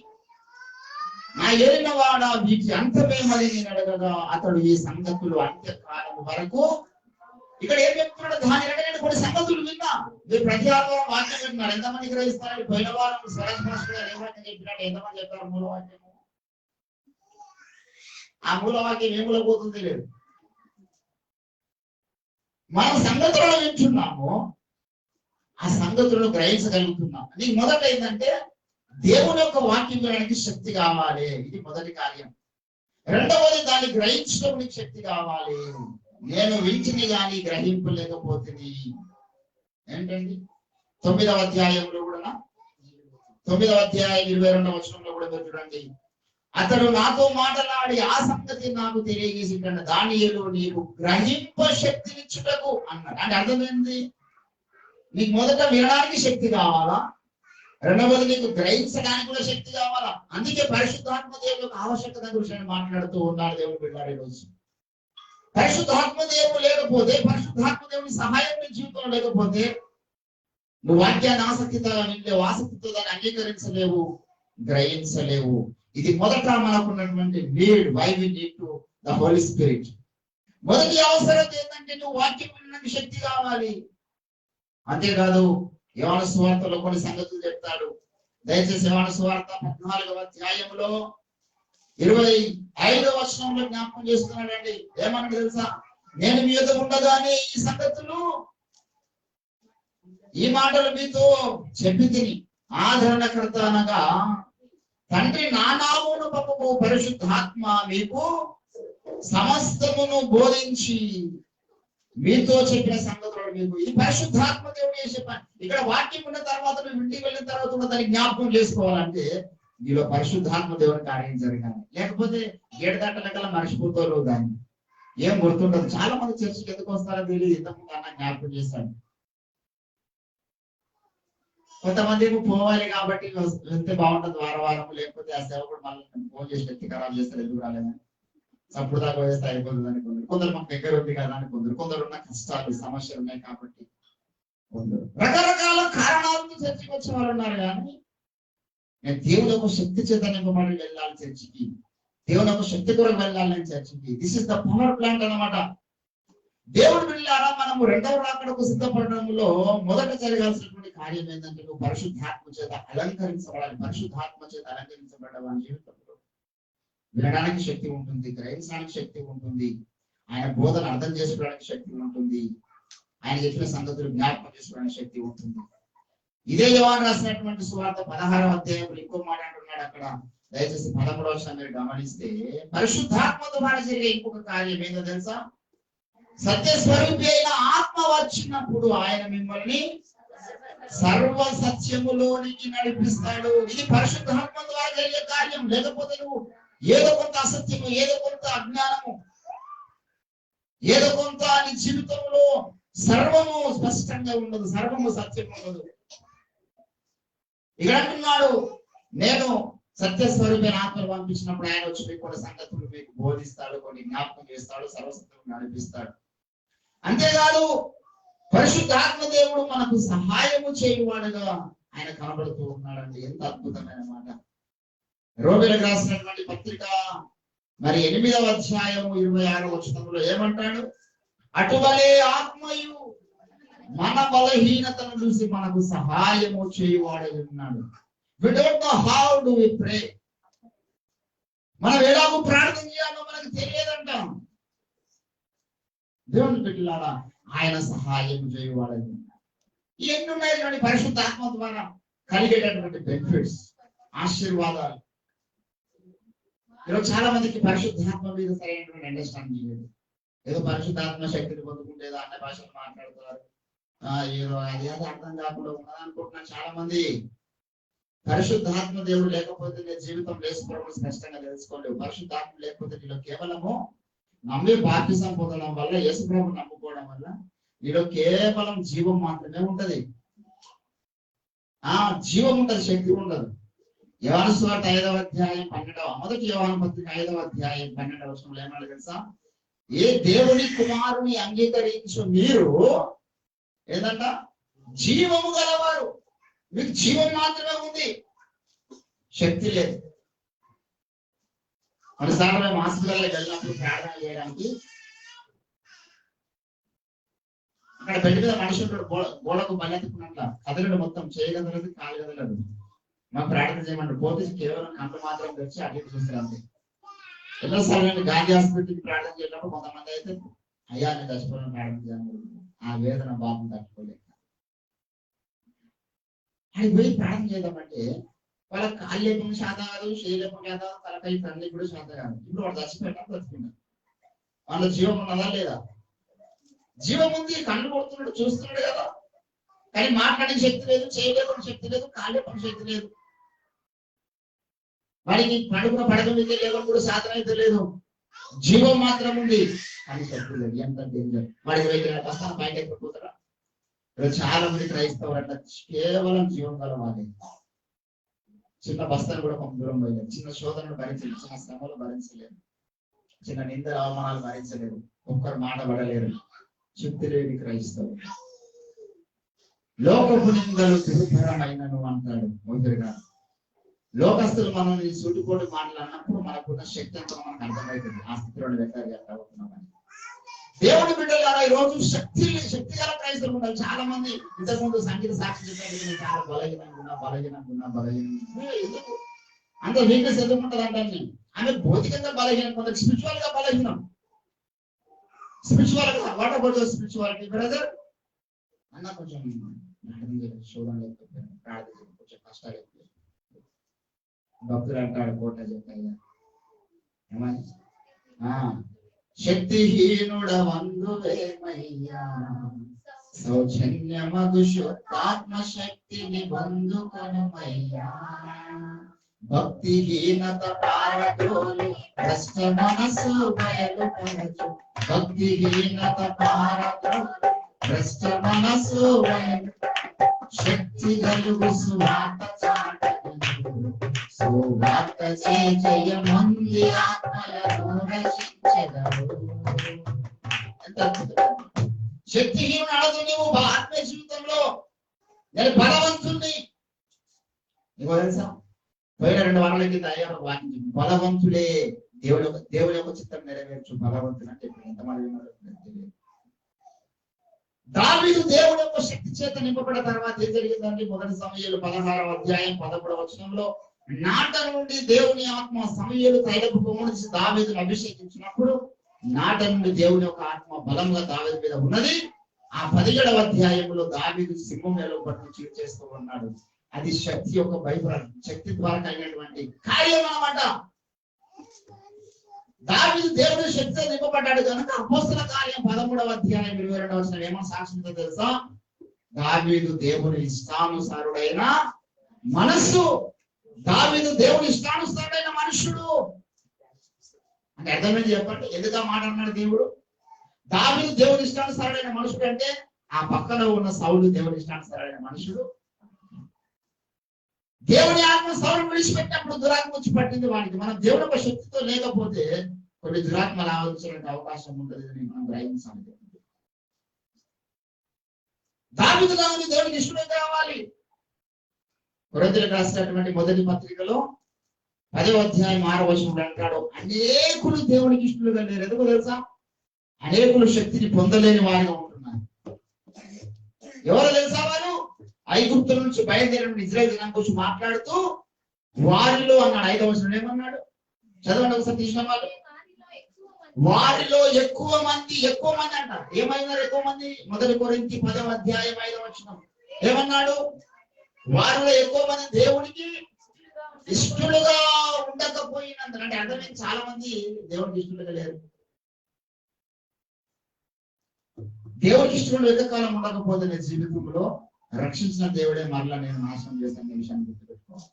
Speaker 1: నా ఏలిన వాడ వీటి అంతమేమని నేను అడగగా అతడు ఈ సంగతులు అంత్యకాలం వరకు. ఇక్కడ ఏం చెప్తున్నాడు? దాని నేను కొన్ని సంగతులు విన్నా. మీరు ప్రతి ఆదివారం వాక్యం వింటున్నారు, ఎంతమంది గ్రహిస్తారు? పోయిన వారం స్వరాజ్గా ఏ వాక్యం చెప్పినట్టు ఎంతమంది చెప్పారు? మూలవాక్యం. ఆ మూలవాక్యం ఏ మూలపోతుంది లేదు. మనం సంగతులను వింటున్నాము, ఆ సంగతులను గ్రహించగలుగుతున్నాం. నీకు మొదట ఏంటంటే దేవుని యొక్క వాక్యం వినడానికి శక్తి కావాలి, ఇది మొదటి కార్యం. రెండవది దాన్ని గ్రహించడం నీకు శక్తి కావాలి. నేను వింటిని కానీ గ్రహింపలేకపోతుంది ఏంటండి? 9వ అధ్యాయంలో కూడా 9వ అధ్యాయం 22వ వచనంలో కూడా చూడండి, అతడు నాతో మాట్లాడి ఆ సంగతి నాకు తెలియజేసి దానియేలు నీకు గ్రహింప శక్తినిచ్చుటకు అన్నాడు. అంటే అర్థమైంది, నీకు మొదట వినడానికి శక్తి కావాలా, రెండవది నీకు గ్రహించడానికి కూడా శక్తి కావాలా. అందుకే పరిశుద్ధాత్మ దేవుని యొక్క ఆవశ్యకత గురించి మాట్లాడుతూ ఉన్నాడు దేవుని బిడ్డలారా. ఈరోజు పరిశుద్ధాత్మ దేవుడు లేకపోతే, పరిశుద్ధాత్మ దేవుని సహాయం నీ జీవితంలో లేకపోతే నువ్వు వాక్యాన్ని ఆసక్తితో నిండేవు, ఆసక్తితో దాన్ని అంగీకరించలేవు, గ్రహించలేవు. ఇది మొదట మనకున్నటువంటి need. Why we need to the Holy Spirit. మొదటి అవసరం ఏంటంటే నువ్వు వాక్యం వినడానికి శక్తి కావాలి. అంతేకాదు యోహాను సువార్తలో కొన్ని సంగతులు చెప్తాడు. దయచేసి యోహాను సువార్త 14వ అధ్యాయంలో 25వ వచనంలో జ్ఞాపకం చేస్తున్నాడండి. ఏమన్నా తెలుసా? నేను మీ యొద్ద ఉండగానే ఈ సంగతులు, ఈ మాటలు మీతో చెప్పి తిని ఆదరణకర్త అనగా తండ్రి నా నామమున పంపు పరిశుద్ధాత్మ మీకు సమస్తమును బోధించి మీతో చెప్పిన సంగతులు మీకు. ఈ పరిశుద్ధాత్మ దేవుడు చేసే పని. ఇక్కడ వాక్యం ఉన్న తర్వాత నువ్వు ఇంటికి వెళ్ళిన తర్వాత కూడా దాన్ని జ్ఞాపకం చేసుకోవాలంటే నీలో పరిశుద్ధాత్మ దేవుని కార్యం జరగాలి. లేకపోతే 7 గంటల మర్చిపోతారు, దాన్ని ఏం గుర్తుండదు. చాలా మంది చర్చికి ఎందుకు వస్తారో తెలియదు, ఇంతకుముందు అన్న జ్ఞాపకం చేస్తాడు. కొంతమంది పోవాలి కాబట్టి వెళ్తే బాగుంటుంది వారం, లేకపోతే ఆ సేవకుడు మళ్ళీ ఫోన్ చేసి వ్యక్తి ఖరాబ్ చేస్తారు, ఎందుకు రాలేదని, అప్పుడు దాకా వేస్తే అయిపోతుంది అని కొందరు మాకు దగ్గర ఉంది కదా అని కొందరు ఉన్న కష్టాలు సమస్యలు ఉన్నాయి కాబట్టి కొందరు రకరకాల కారణాలతో చర్చికి వచ్చే వాళ్ళు ఉన్నారు. కానీ నేను దేవుని యొక్క శక్తి చేత నింపబడి వెళ్ళాలి చర్చికి, దేవుని యొక్క శక్తి కొరకు వెళ్ళాలని చర్చికి. This is the power plant అన్నమాట. దేవుడు బిడ్డలారా, మనము రెండవ రాకడకు సిద్ధపడడంలో మొదట జరగాల్సినటువంటి కార్యం ఏంటంటే నువ్వు పరిశుద్ధాత్మ చేత అలంకరించబడాలి. పరిశుద్ధాత్మ చేత అలంకరించబడడం జీవితంలో వినడానికి శక్తి ఉంటుంది, గ్రహించడానికి శక్తి ఉంటుంది, ఆయన బోధన అర్థం చేసుకోవడానికి శక్తి ఉంటుంది, ఆయన చెప్పిన సంగతులు జ్ఞాపకం చేసుకోవడానికి శక్తి ఉంటుంది. ఇదే యోహాను రాసినటువంటి సువార్త 16వ అధ్యాయంలో ఇంకో మాట అంటున్నాడు. అక్కడ దయచేసి 13వ వచనం మీరు గమనిస్తే, పరిశుద్ధాత్మతో మాట జరిగే ఇంకొక కార్యం ఏంటో తెలుసా? సత్యస్వరూపి అయిన ఆత్మ వచ్చినప్పుడు ఆయన మిమ్మల్ని సర్వ సత్యములోనికి నడిపిస్తాడు. ఇది పరిశుద్ధాత్మ ద్వారా జరిగే కార్యం. లేకపోతే నువ్వు ఏదో కొంత అసత్యము, ఏదో కొంత అజ్ఞానము, ఏదో కొంత నీ జీవితంలో సర్వము స్పష్టంగా ఉండదు, సర్వము సత్యం ఉండదు. ఇక్కడ అంటున్నాడు, నేను సత్యస్వరూపైన ఆత్మను పంపించినప్పుడు ఆయన వచ్చి మీకు కొన్ని సంగతులు మీకు బోధిస్తాడు, కొన్ని జ్ఞాపకం చేస్తాడు, సర్వసత్యం నడిపిస్తాడు. అంతేకాదు పరిశుద్ధాత్మ దేవుడు మనకు సహాయము చేయువాడుగా ఆయన కనబడుతూ ఉన్నాడండి. ఎంత అద్భుతమైన మాట. రోమీయులకు రాసినటువంటి పత్రిక మరి 8వ అధ్యాయం 26వ వచనంలో ఏమంటాడు? అటువలే ఆత్మయు మన బలహీనతను చూసి మనకు సహాయము చేయువాడై ఉన్నాడు. We don't know how do we pray. మనం ఎలాగో ప్రార్థన చేయాలో మనకు తెలియదంటాం. దేవుని బిడ్డలారా, ఆయన సహాయం చేయువాడై ఉన్నాడు. ఎన్ని ఉన్నాయి పరిశుద్ధ ఆత్మ ద్వారా కలిగేటటువంటి బెనిఫిట్స్, ఆశీర్వాదాలు. ఈరోజు చాలా మందికి పరిశుద్ధాత్మ మీద సరైనటువంటి అండర్స్టాండింగ్ లేదు. ఏదో పరిశుద్ధాత్మ శక్తిని పొందుకుంటే ఏదో అన్ని భాషలు మాట్లాడుతున్నారు, ఏదో అది ఏదో అర్థం కాకుండా ఉన్నది అనుకుంటున్నారు చాలా మంది. పరిశుద్ధాత్మ దేవుడు లేకపోతే నీ జీవితం లేసుకోవడం స్పష్టంగా తెలుసుకోండి. పరిశుద్ధాత్మ లేకపోతే నీలో కేవలము నమ్మి బాప్తిసం పొందడం వల్ల, యేసుప్రభువుని నమ్ముకోవడం వల్ల నీలో కేవలం జీవం మాత్రమే ఉంటది. జీవం ఉంటది, శక్తి ఉండదు. యోహాను సువార్త 5వ అధ్యాయం 12వ మొదటి యోహాను పత్రిక 5వ అధ్యాయం 12వ వచనంలో ఏమన్నా తెలుసా? ఏ దేవుని కుమారుని అంగీకరించు మీరు ఏదంట జీవము గలవారు. మీకు జీవం మాత్రమే ఉంది, శక్తి లేదు. కొన్నిసార్లు మేము హాస్పిటల్లోకి వెళ్ళినప్పుడు ప్రార్థన చేయడానికి అక్కడ బెడ్ మీద మనిషి ఉంటాడు, గోడకు బలెత్తుకున్నట్ల కదలడు, మొత్తం చేయగదలదు, కాలు కదలదు. మాకు ప్రార్థన చేయమంటారు, పోతే కేవలం కళ్ళు మాత్రం తెచ్చి అటు చూస్తారు అంతే. ఎన్నోసార్లు నేను గాంధీ హాస్పిటల్కి ప్రార్థన చేసినప్పుడు కొంతమంది అయితే అయ్యా నేను చచ్చిపోయిన ప్రార్థన చేయాలి, ఆ వేదన బాబు తట్టుకోలేక అది పోయి ప్రార్థన చేద్దామంటే వాళ్ళ కాళ్ళు లేకుండా శాత కాదు, చేయలేకుండా శాత, తలకాయ తల్లి కూడా శాత కాదు. ఇప్పుడు వాడు చచ్చిపోయినా బ్రతుకున్నాడు. వాళ్ళ జీవం ఉన్నదా లేదా? జీవం ఉంది, కళ్ళు కొడుతున్నాడు, చూస్తున్నాడు కదా, కానీ మాట్లాడే శక్తి లేదు, చేయలేకుండా శక్తి లేదు, కాళ్ళే పని శక్తి లేదు. వాడికి పడుకున్న పడక మీద లేకుండా కూడా సాధన అయితే లేదు, జీవం మాత్రం ఉంది కానీ శక్తి లేదు. ఎంత డేంజర్! వాడికి వెళ్ళిన బస్తాను పైకి ఎక్కిపోతారా? చాలా మంది క్రైస్తవులంట కేవలం జీవం కలవాలి. చిన్న బస్తాను కూడా కొంత దూరం పోయలేదు, చిన్న శోధనలు భరించలేదు, చిన్న శ్రమలు భరించలేరు, చిన్న నింద అవమానాలు భరించలేరు, ఒక్కరు మాట పడలేరు. శక్తి లేని క్రైస్తవులు. లోకపు నిందలు దుర్భరమైనను అంటాడు మొదటిగా. లోకస్తులు మనల్ని సూటిపోటు మాటలు అన్నప్పుడు మనకున్న శక్తి అంతా మనకు అర్థమవుతుంది. ఆ స్థితిలో అవుతున్నామని. దేవుడి బిడ్డలారా ఈ రోజు శక్తి గల క్రైస్తవులు ఉన్నారు చాలా మంది. ఇంతకుముందు సంగీత సాక్షి చెప్పేది చాలా బలహీనంగా ఎందుకు అంత వీక్నెస్ ఎందుకుంటుంది అంటే ఆమె భౌతికంగా బలహీనం, కొంత స్పిరిచువల్ గా బలహీనం. స్పిరిచువల్ గా what about your spirituality brother అన్న కొంచెం చూడండి, ప్రార్థన కొంచెం కష్టాలు ఎక్కువ. భక్తులు అంటాడు కోట చెప్పాయి ఏమని, శక్తిహీనుడ వందువేమయ్యా సౌజన్యమగు శుద్ధాత్మ శక్తిని పొందుకొనుమయ్యా. భక్తిహీనత పారదోలి భ్రష్ట మనసు బయలుపరచు, భక్తిహీనత పారదోలి భ్రష్ట మనసు బయలు, శక్తి కలుగు సువార్త చాటగలరు, సువార్త చే జయముంది ఆత్మలను రక్షించెదరు. శక్తిహీనుడు అడదు నీవు ఆత్మీయ జీవితంలో, నేను బలవంతుణ్ణి. నీకు తెలుసా పోయిన 2 వారాల కింద అయ్యారు వాక్యం, బలవంతుడే దేవుడి యొక్క చిత్తం నెరవేర్చు బలవంతుడు అంటే ఎంతమంది విన్నారో తెలియదు. దావీదు దేవుడి యొక్క శక్తి చేత నింపబడిన తర్వాత ఏం జరిగిందంటే 1 సమూయేలు 16వ అధ్యాయం 11వ వచనంలో, నాట నుండి దేవుని ఆత్మ సమూయేలు తైలపు కొమ్మును తీసి దావీదును అభిషేకించినప్పుడు నాట నుండి దేవుని యొక్క ఆత్మ బలంగా దావీదు మీద ఉన్నది. ఆ 17వ అధ్యాయంలో దావీదు సింహం ఎలుగుబడిని చీట్ చేస్తూ ఉన్నాడు. అది శక్తి యొక్క బైబిల్, శక్తి ద్వారా కలిగినటువంటి కార్యం అన్నమాట. దావీదు దేవుడి శక్తితో నింపబడ్డాడు కనుక అపోస్తల కార్యం 13వ అధ్యాయం 22వ వచనం ఏమో సాక్షితో తెలుసా? దావీదు దేవుని ఇష్టానుసారుడైన మనస్సు. దావీదు దేవుని ఇష్టానుసారుడైన మనుషుడు అంటే అర్థమైంది చెప్పండి. ఎందుకు ఆ మాట అన్నాడు దేవుడు? దావీదు దేవుని ఇష్టానుసారుడైన మనుషుడు అంటే ఆ పక్కన ఉన్న సౌలు దేవుని ఇష్టానుసారుడైన మనుషుడు. దేవుని ఆత్మ సౌలు విడిచిపెట్టినప్పుడు దురాత్మ వచ్చి పట్టింది వాడికి. మనం దేవుని యొక్క శక్తితో లేకపోతే కొన్ని దురాత్మ రావాల్సిన అవకాశం ఉంటుంది అని మనం గ్రహించాలి. దావీదుగా ఉంది దేవునికి ఇష్టమే కావాలి. కొరింథీయులకు రాసినటువంటి మొదటి పత్రికలో 10వ అధ్యాయం 6వ వచనంలో అంటాడు, అనేకులు దేవునికి ఇష్టలుగా లేరు. ఎందుకు తెలుసా? అనేకులు శక్తిని పొందలేని వారిగా ఉంటున్నారు. ఎవరు తెలుసా? వారు ఐగుప్తు నుంచి బయలుదేరిన ఇజ్రాయేల్ జనాంగం గురించి మాట్లాడుతూ వారిలో అన్నాడు. 5వ వచనంలో ఏమన్నాడు? చదవండి ఒకసారి తీసిన వాళ్ళు. వారిలో ఎక్కువ మంది అంటారు. ఏమైనారు ఎక్కువ మంది? 1 కొరింథీ 10వ అధ్యాయం 5వ వచనం ఏమన్నాడు? వారిలో ఎక్కువ మంది దేవునికి ఇష్టలుగా ఉండకపోయినంత అంటే అర్థమైంది. చాలా మంది దేవుడికి ఇష్టలుగా లేరు. దేవుడికి ఇష్టం ఎంతకాలం ఉండకపోతే నీ జీవితంలో రక్షించిన దేవుడే మరలా నేను నాశనం చేశాను విషయాన్ని గుర్తుపెట్టుకోవాలి.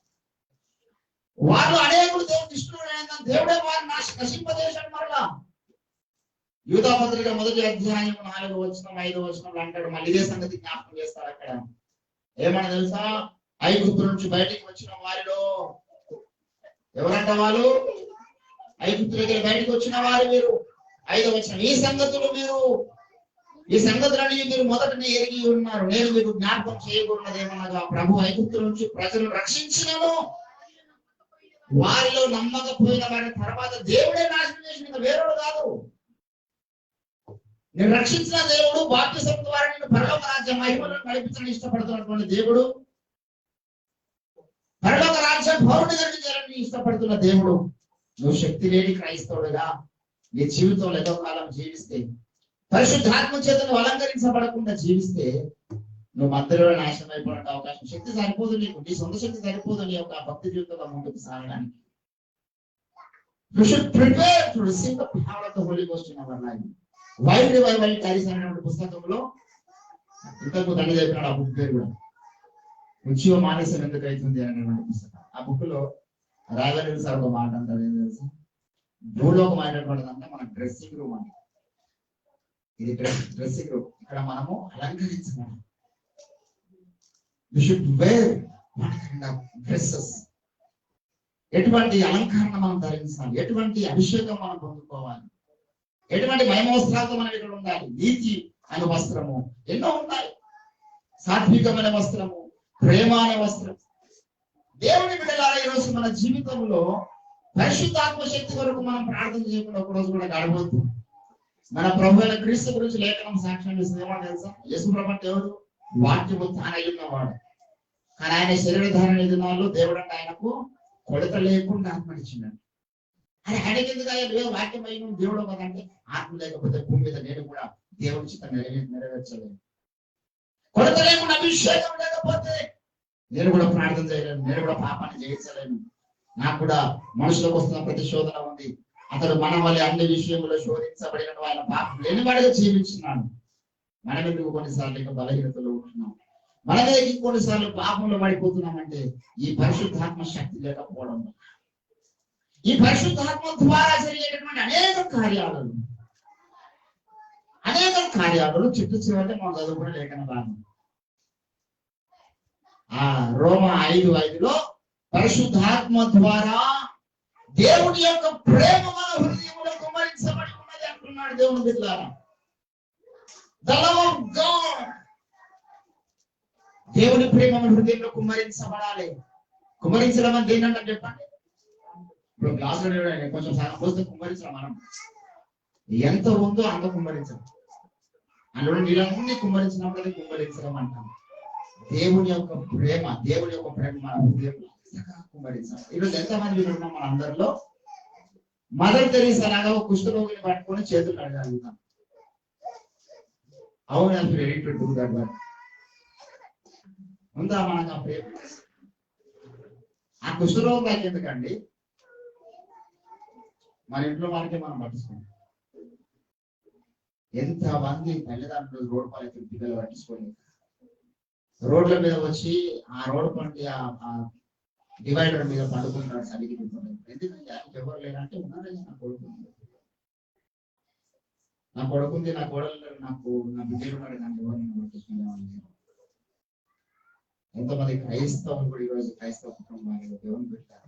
Speaker 1: వాళ్ళు అనేకులు దేవుడికి ఇష్టం దేవుడే వారిని నశింపజేశాడు. మరలా యూదా పత్రిక 1వ అధ్యాయం 4వ వచనం 5వ వచనం అంటాడు. మళ్ళీ ఇదే సంగతి జ్ఞాపకం చేస్తారు. అక్కడ ఏమన్నా తెలుసా? ఐగుప్తు నుంచి బయటికి వచ్చిన వారిలో ఎవరంట? వాళ్ళు ఐగుప్తు దగ్గర బయటికి వచ్చిన వారు మీరు. 5వ వచనం, ఈ సంగతులని మీరు మొదటనే ఎరిగి ఉన్నారు. నేను మీకు జ్ఞాపకం చేయకూడదేమనగా ప్రభు ఐగుప్తు నుంచి ప్రజలు రక్షించినను వారిలో నమ్మకపోయిన వారి తర్వాత దేవుడే నాశనం చేసిన, వేరేవాడు కాదు. నేను రక్షించిన దేవుడు బాప్తిసం ద్వారా నేను పరలోక రాజ్య మహిమలను నడిపించడానికి ఇష్టపడుతున్నటువంటి దేవుడు, పరలోక రాజ్యం పౌరుడిగా చేయాలని ఇష్టపడుతున్న దేవుడు. నువ్వు శక్తి లేని క్రైస్తవుడుగా నీ జీవితంలో ఏదో కాలం జీవిస్తే, పరిశుద్ధాత్మ చేత నువ్వు అలంకరించబడకుండా జీవిస్తే నువ్వు మధ్యలో నాశనం అయిపోవడానికి అవకాశం. శక్తి సరిపోదు నీకు, నీ సొంత శక్తి సరిపోదు నీ యొక్క భక్తి జీవితంలో ముందుకు సాగడానికి. You should prepare to receive the power of the Holy Ghost in our life. Wild revival carries అనేటువంటి పుస్తకంలో ఇంతకు తండ్రి చెప్పినాడు. ఆ బుక్ పేరు కూడా రుచిగా మానేసం ఎందుకు అవుతుంది అనేటువంటి పుస్తకం. ఆ బుక్ లో రాఘవేంద్ర సార్ ఒక మాట అంటారు. ఏం తెలుసు? భూలోకం అయినటువంటిదంటే మన డ్రెస్సింగ్ రూమ్ అంట. ఇది డ్రెస్సింగ్ రూమ్. ఇక్కడ మనము అలంకరించడం. We should wear what kind of dresses. ఎటువంటి అలంకరణ మనం ధరించాలి, ఎటువంటి అభిషేకం మనం పొందుకోవాలి, ఎటువంటి మహిమవస్త్రాలతో మనం ఇక్కడ ఉండాలి. నీతి అనే వస్త్రము ఎన్నో ఉన్నాయి. సాత్వికమైన వస్త్రము, ప్రేమ అనే వస్త్రం. దేవుని బిడ్డలారా, ఈరోజు మన జీవితంలో పరిశుద్ధాత్మ శక్తి కొరకు మనం ప్రార్థన చేయకుండా ఒకరోజు కూడా గడవద్దు. మన ప్రభు అయిన క్రీస్తు గురించి లేఖనం సాక్ష్యం ఇస్తుంది. ఏమో తెలుసా? యేసు ప్రభు అంటే ఎవరు? వాక్యము తానై ఉన్నవాడు. కానీ ఆయన శరీరధారణ దినాల్లో దేవుడు అంటే ఆయనకు కొలత లేకుండా ఆత్మనిచ్చినాడు. అది ఆయనకి ఎందుకు వాక్యం అయిన దేవుడు కదంటే, ఆత్మ లేకపోతే భూమి మీద నేను కూడా దేవుడి చిత్తం నెరవేర్చలేను. కొలత లేకుండా అభిషేకం లేకపోతే నేను కూడా ప్రార్థన చేయలేను, నేను కూడా పాపాన్ని జయించలేను. నాకు కూడా మనుషులకు వస్తున్న ప్రతి శోధన ఉంది. అతడు మన వల్ల అన్ని విషయంలో శోధించబడిన ఆయన పాపం లేనివాడిగా జీవించున్నాడు. మనం ఎందుకు కొన్నిసార్లు ఇంకా బలహీనతలో ఉంటున్నాం, మనమే కొన్నిసార్లు పాపంలో పడిపోతున్నామంటే ఈ పరిశుద్ధాత్మ శక్తి లేకపోవడం, ఈ పరిశుద్ధాత్మ ద్వారా జరిగేటటువంటి అనేక కార్యాలను చిట్టు చివరి మనం చదువుకునే లేఖన భాగం. ఆ రోమ 5:5లో పరిశుద్ధాత్మ ద్వారా దేవుని యొక్క ప్రేమ మన హృదయంలో కుమ్మరించబడి ఉన్నది అంటున్నాడు దేవుని బిడ్డలారా. The love of God. దేవుని ప్రేమ మన హృదయంలో కుమ్మరించబడాలి. కుమ్మరించడం అంటే ఏంటంటే చెప్పండి. ఇప్పుడు గ్లాసులో కొంచెం సగం పోస్తే కుమ్మరించడం, మనం ఎంత ఉందో అంత కుమ్మరించడం. అందులో నీళ్ళన్నీ కుమ్మరించినప్పుడు కుమ్మరించడం అంటాం. దేవుని యొక్క ప్రేమ మన హృదయంలో కుమ్మరించాలి. ఈరోజు ఎంతమంది ఉన్నాం మన అందరిలో? మదర్ తెరీసా లాగా ఒక కుష్ఠరోగిని పట్టుకొని చేతులు కడగలుగుతాం. అవును, I am ready to do that work. ఉందా మనకు ఆ ప్రేమ? ఆ కుష్ఠరోగానికి ఎందుకండి? మన ఇంట్లో వారికి మనం పట్టించుకోండి. ఎంతమంది తల్లిదండ్రులు రోడ్డు పాలకి పిల్లలు పట్టించుకొని రోడ్ల మీద వచ్చి ఆ రోడ్డు పండి ఆ డివైడర్ మీద పడుకుంటారు చలికి. ఎందుకంటే ఎవరు లేదంటే ఉన్నారే, నా కొడుకుంది, నా కోడలు, నాకు నా బిడ్డలు ఉన్నారు, నాకు ఎవరిని పట్టించుకునేవాళ్ళు. ఎంతమంది క్రైస్తవులు కూడా ఈరోజు క్రైస్తవ కుటుంబాలు దేవుని పెట్టారు.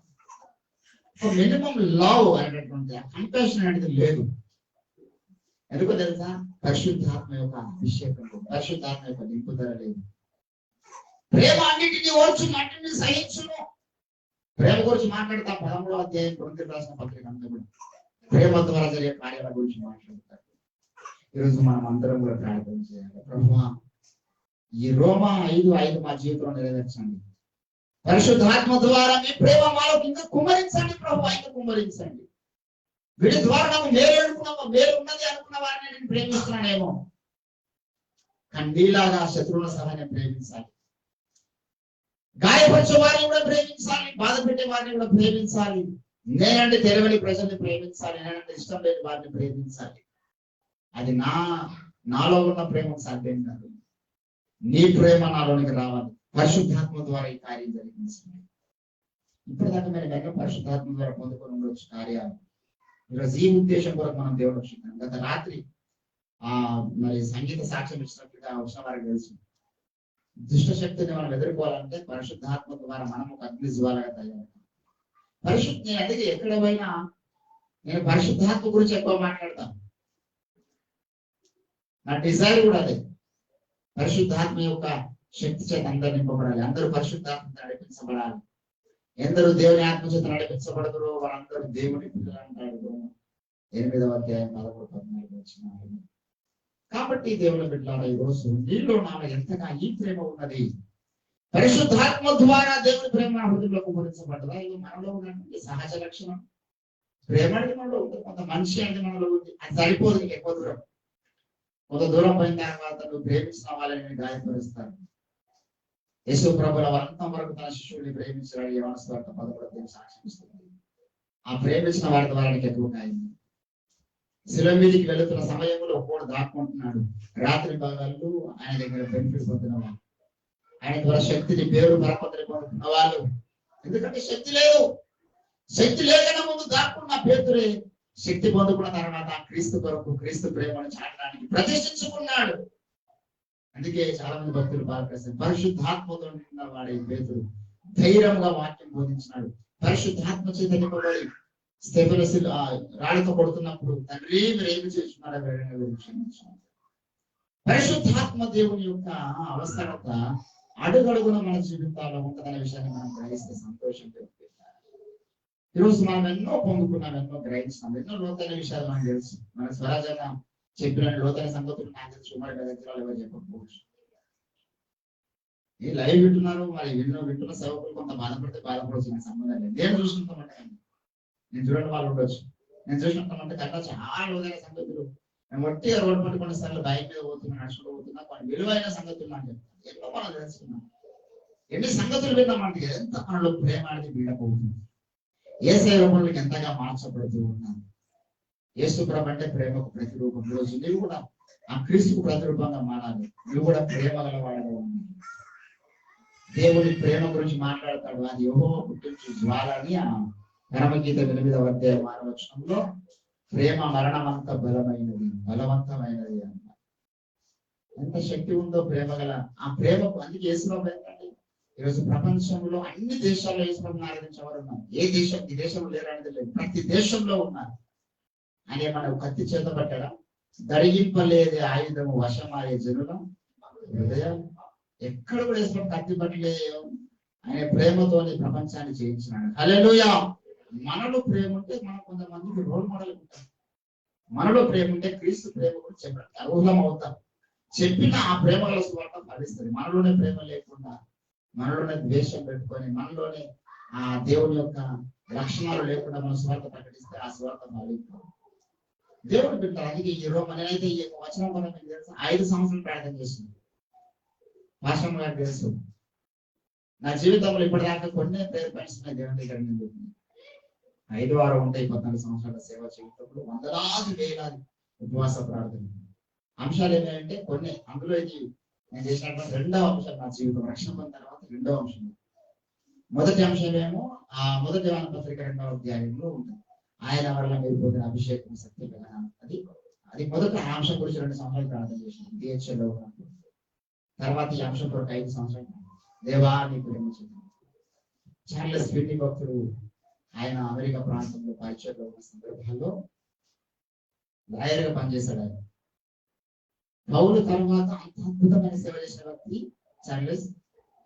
Speaker 1: మినిమం లవ్ అనేటటువంటి కంపాషన్ అనేది లేదు. ఎందుకో తెలుసా? పరిశుద్ధాత్మ యొక్క అభిషేకం, పరిశుద్ధాత్మ యొక్క నింపుదల లేదు. ప్రేమ అన్నింటినీ ఓర్చును, అన్నింటినీ సహించును. ప్రేమ గురించి మాట్లాడతా 13వ అధ్యాయం కొరింథీయులకు రాసిన పత్రిక అంతా కూడా ప్రేమ ద్వారా జరిగే కార్యాల గురించి మాట్లాడతారు. ఈరోజు మనం అందరం కూడా ప్రార్థన చేయాలి. ప్రభువా, ఈ రోమా 5:5 మా జీవితంలో నెరవేర్చండి. పరిశుద్ధాత్మ ద్వారా మీ ప్రేమ మాలో ఇంకా కుమ్మరించండి. ప్రభువా, ఇంకా కుమ్మరించండి. వీడి ద్వారా నాకు మేలు ఉన్నది అనుకున్న వారిని నేను ప్రేమిస్తున్నానేమో, కానీ నీలాగా శత్రువుల సహా నేను ప్రేమించాలి. గాయపరిచే వారిని కూడా ప్రేమించాలి, బాధ పెట్టే వారిని కూడా ప్రేమించాలి. నేనంటే తెలియని ప్రజల్ని ప్రేమించాలి, నేనంటే ఇష్టం లేని వారిని ప్రేమించాలి. అది నాలో ఉన్న ప్రేమకు సాధ్యం కాదు. నీ ప్రేమ నాలోనికి రావాలి. పరిశుద్ధాత్మ ద్వారా ఈ కార్యం జరిగించాలి. ఇప్పటిదాకా మీరు ఎన్నో పరిశుద్ధాత్మ ద్వారా పొందుకొని ఉండవచ్చు కార్యాలు. ఈరోజు ఈ ఉద్దేశం కొరకు మనం దేవుడు వచ్చినాం. గత రాత్రి మరి సంగీత సాక్ష్యం ఇచ్చినట్టుగా వచ్చిన వారికి తెలుసు. దుష్ట శక్తిని మనం ఎదుర్కోవాలంటే పరిశుద్ధాత్మ ద్వారా మనం ఒక అగ్ని జ్వాలగా తయారు. నేను అందుకే ఎక్కడ పోయినా నేను పరిశుద్ధాత్మ గురించి ఎక్కువ మాట్లాడతాను. నా డిజైర్ కూడా అదే, పరిశుద్ధాత్మ యొక్క శక్తి చేత అందరు నింపబడాలి, అందరూ పరిశుద్ధాత్మ నడిపించబడాలి. ఎందరూ దేవుని ఆత్మ చేత నడిపించబడతారో వాళ్ళందరూ దేవుని పిల్లలు అంటాడు 8వ అధ్యాయం 11-14 వచనాలు. కాబట్టి దేవుని బిడ్డలారా, ఈ రోజు నీలో నాలో ఎంతగా ఈ ప్రేమ ఉన్నది, పరిశుద్ధాత్మ ద్వారా దేవుని ప్రేమ హృదయంలోకి గురించబడ్డదా? ఇది మనలో ఉన్నటువంటి సహజ లక్షణం. ప్రేమ అనేది మనలో ఉంటుంది, కొంత మనిషి అనేది మనలో ఉంది. అది సరిపోదు. ఎక్కువ దూరం కొంత దూరం పోయిన తర్వాత నువ్వు ప్రేమించిన వాళ్ళని గాయపరుస్తారు. యేసు ప్రభుల అంతం వరకు తన శిష్యుడిని ప్రేమించాడు. యోహాను సువార్త 11వ సాక్ష్యం ఇస్తుంది. ఆ ప్రేమించిన వారి ద్వారా ఎక్కువ అయింది. శిలువ మీదికి వెళుతున్న సమయంలో ఒక్కోడు దాక్కుంటున్నాడు. రాత్రి భాగాలు ఆయన దగ్గర బెనిఫిట్ పొందిన వాళ్ళు, ఆయన ద్వారా శక్తిని పేరు పరపతిని పొందుతున్న వాళ్ళు. ఎందుకంటే శక్తి లేదు. శక్తి లేకుండా ముందు దాక్కున్న పేతురే శక్తి పొందుకున్న తర్వాత క్రీస్తు కొరకు క్రీస్తు ప్రేమను చాటడానికి ప్రతిష్ఠించుకున్నాడు. అందుకే చాలా మంది భక్తులు బాధపడతారు. పరిశుద్ధాత్మతో నిండిన వాడే పేతురు ధైర్యంగా వాక్యం బోధించినాడు. పరిశుద్ధాత్మ చేత నింపబడి స్టెఫెను రాళ్ళతో కొడుతున్నప్పుడు తండ్రి మీరు ఏమి చేస్తున్నారో క్షమించారు. పరిశుద్ధాత్మ దేవుని యొక్క అవసరత అడుగడుగున మన జీవితాల్లో ఉంటుందనే విషయాన్ని మనం గ్రహిస్తే సంతోషం పెరుగుతుంది. ఈరోజు మనం ఎన్నో పొందుకున్నాం, ఎన్నో గ్రహించినాం, ఎన్నో లోతైన విషయాలు మనకు తెలుసు. మన స్వరాజంగా చెప్పిన లోతైన సంగతులు నాకు తెలుసు, ఉమ్మడి దగ్గర ఎవరు చెప్పకపోవచ్చు. ఈ లైవ్ వింటున్నారు, మరి వింటున్న సేవకులు కొంత బాధపడితే బాధపడవచ్చు, సంబంధం లేదు. నేను చూసినంతమంటే, నేను చూడని వాళ్ళు ఉండొచ్చు, నేను చూసినంతమంటే కన్నా చాలా లోతైన సంగతులు. నేను ఒట్టిగా రోడ్డు పట్టి కొన్నిసార్లు బైక్ మీద పోతున్నా, నడుచుకుంటూ పోతున్నా, కొన్ని విలువైన సంగతులు నాకు చెప్తాను. ఎన్నో మనం తెలుసుకున్నాం, ఎన్ని సంగతులు విన్నామంటే ఎంత మనలో ప్రేమ అనేది వీడపోతుంది. యేసయ్య రూపంలోకి ఎంతగా మార్చబడుతూ ఉన్నాం. యేసు ప్రభు అంటే ప్రేమకు ప్రతిరూపం. రోజు నీవు కూడా ఆ క్రీస్తుకు ప్రతిరూపంగా మారాలి. నువ్వు కూడా ప్రేమ గలవాడగా ఉన్నావు. దేవుని ప్రేమ గురించి మాట్లాడతాడు. అది యెహోవా పుట్టించు జ్వాల అని ఆ పరమగీత 8వ అధ్యాయం 6వ వచనంలో ప్రేమ మరణమంత బలవంతమైనది అన్న ఎంత శక్తి ఉందో ప్రేమ గల ఆ ప్రేమకు. అందుకే యేసు ప్రభు ఏంటంటే ఈరోజు ప్రపంచంలో అన్ని దేశాల్లో యేసు ప్రభుని ఆరాధించేవారు ఉన్నారు. ఈ దేశంలో లేరనేది లేదు, ప్రతి దేశంలో ఉన్నారు. ఆయన మన కత్తి చేత పట్టడం, దరిగింపలేదే ఆయుధము వశమాయే జనుల హృదయం. ఎక్కడ కూడా యేసు ప్రభు కత్తి పట్టలేదు. ఆయన ప్రేమతోని ప్రపంచాన్ని జయించినాడు. హల్లెలూయా. మనలో ప్రేమ ఉంటే మనం కొంతమందికి రోల్ మోడల్ ఉంటాం. మనలో ప్రేమ ఉంటే క్రీస్తు ప్రేమ కూడా చెప్పడానికి అర్హులం అవుతాం. చెప్పిన ఆ ప్రేమ గల సువార్త ఫలిస్తుంది. మనలోనే ప్రేమ లేకుండా, మనలోనే ద్వేషం పెట్టుకొని, మనలోనే ఆ దేవుని యొక్క లక్షణాలు లేకుండా మనం సువార్త ప్రకటిస్తే ఆ సువార్త ఫలిస్తుంది. దేవుడు బిడ్డ. అందుకే ఈ నేనైతే ఈ యొక్క వచనం కూడా మీకు తెలుసు, 5 సంవత్సరాలు ప్రార్థన చేసింది. భాషం గారు తెలుసు. నా జీవితంలో ఇప్పటిదాకా కొన్ని ప్రేయర్ పాయింట్స్ ఉన్నాయి దేవుని దగ్గర నుండి. 5 వారం ఉంటాయి 14 సంవత్సరాల సేవ జీవితంలో వందలాది వేలాది ఉపవాస ప్రార్థన. అంశాలు ఏమంటే కొన్ని, అందులో ఇది నేను చేసినటువంటి 2వ అంశం నా జీవితం రక్షణ పొందిన తర్వాత 2వ అంశం. మొదటి అంశం ఏమో ఆ మొదటి యోహాను పత్రిక 2వ అధ్యాయంలో ఉంటుంది. ఆయన వల్ల మీరు పొందిన అభిషేకం శక్తి విధానం. అది మొదటి ఆ అంశం గురించి 2 సంవత్సరాలు ప్రార్థన చేసింది డిహెచ్ఎల్లో ఉన్నప్పుడు. తర్వాత ఈ అంశం కొరకు 5 సంవత్సరాలు దేవా నీ ప్రేమించింది. చార్లెస్ ఫిన్నీ భక్తుడు ఆయన అమెరికా ప్రాంతంలో పరిచయంలో ఉన్న సందర్భంలో లాయర్గా పనిచేశాడు. ఆయన పౌలు తర్వాత అంత అద్భుతమైన సేవ చేసిన వ్యక్తి చార్లెస్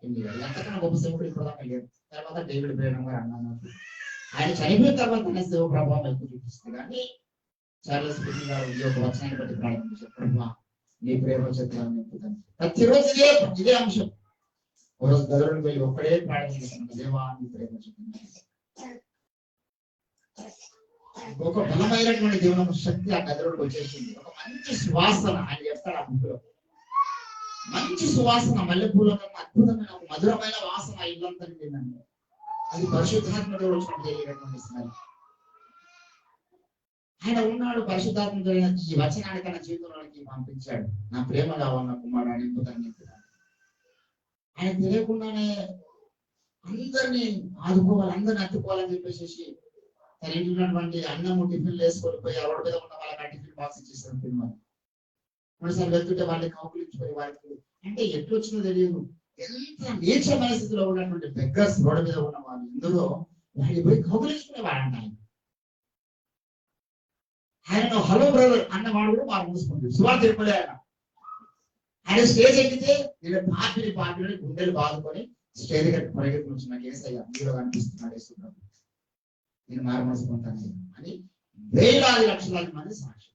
Speaker 1: ఫిన్నీ గారు. ఎంతకన్నా గొప్ప సేవకుడు ఇప్పుడు దాకా లేదు. తర్వాత డేవిడ్ బ్రేనమ్ గారు అన్నారు. ఆయన చనిపోయిన తర్వాత తన సేవ ప్రభావం ఎక్కువ చూపిస్తుంది. కానీ చార్లెస్ ఫిన్నీ గారు ఈ యొక్క వచనాన్ని బట్టి ప్రారంభించారు. ప్రభావ నీ ప్రేమ చిత్రాన్ని ప్రతిరోజు ఇదే అంశం. ఒకరోజు గదులకు వెళ్ళి ఒక్కడే ప్రారంభించాను, దేవా నీ ప్రేమ చిత్రం. ఒక బలమైనటువంటి దేవుని శక్తి ఆ గదిలోకి వచ్చేసింది. ఒక మంచి శ్వాసన ఆయన చెప్తాడు ఆ బుక్లో. మంచి సువాసన మల్లెపూల కన్నా అద్భుతమైన ఒక మధురమైన వాసన ఇల్లంతా నిండిందండి. అది పరిశుద్ధాత్మ దేవుడు తెలియనటువంటి స్మెల్. ఆయన ఉన్నాడు, పరిశుద్ధాత్మ ఈ వచనాన్ని తన జీవితంలోకి పంపించాడు. నా ప్రేమ కావాలన్న కుమారుడు నింపుతాను నింపుతాను. ఆయన తెలియకుండానే అందరినీ ఆదుకోవాలి, అందరిని అత్తుకోవాలని చెప్పేసి తన ఇంట్లో ఉన్నటువంటి అన్నము టిఫిన్లు వేసుకొని పోయి రోడ్డు మీద ఉన్న వాళ్ళకి ఆ టిఫిన్ బాక్స్ ఇచ్చేస్తాను తినమని. కొన్నిసార్లు వెళ్తుంటే వాళ్ళని కౌకులించిపోయి వాళ్ళకి అంటే ఎట్లొచ్చిందో తెలియదు. ఎంత నీచమైన స్థితిలో ఉన్నటువంటి బెగ్గర్స్ రోడ్డు మీద ఉన్న వాళ్ళు ఇందులో వాళ్ళని పోయి కౌకులించుకునేవాడంట. ఆయన హలో బ్రదర్ అన్నవాడు కూడా మాకు మూసుకుంటుంది. సువార్త చెప్పలే ఆయన స్టేజ్ ఎక్కితే నేను పాపిని గుండెలు బాదుకొని స్టేజ్ కట్టి పరిగెత్తుకు వచ్చి నాకు ఏసయ్యా మీరు కనిపిస్తున్నాడు వేస్తున్నాడు, నేను మారమనుకుంటాను అని వేలాది లక్షలాది మంది సాక్షి.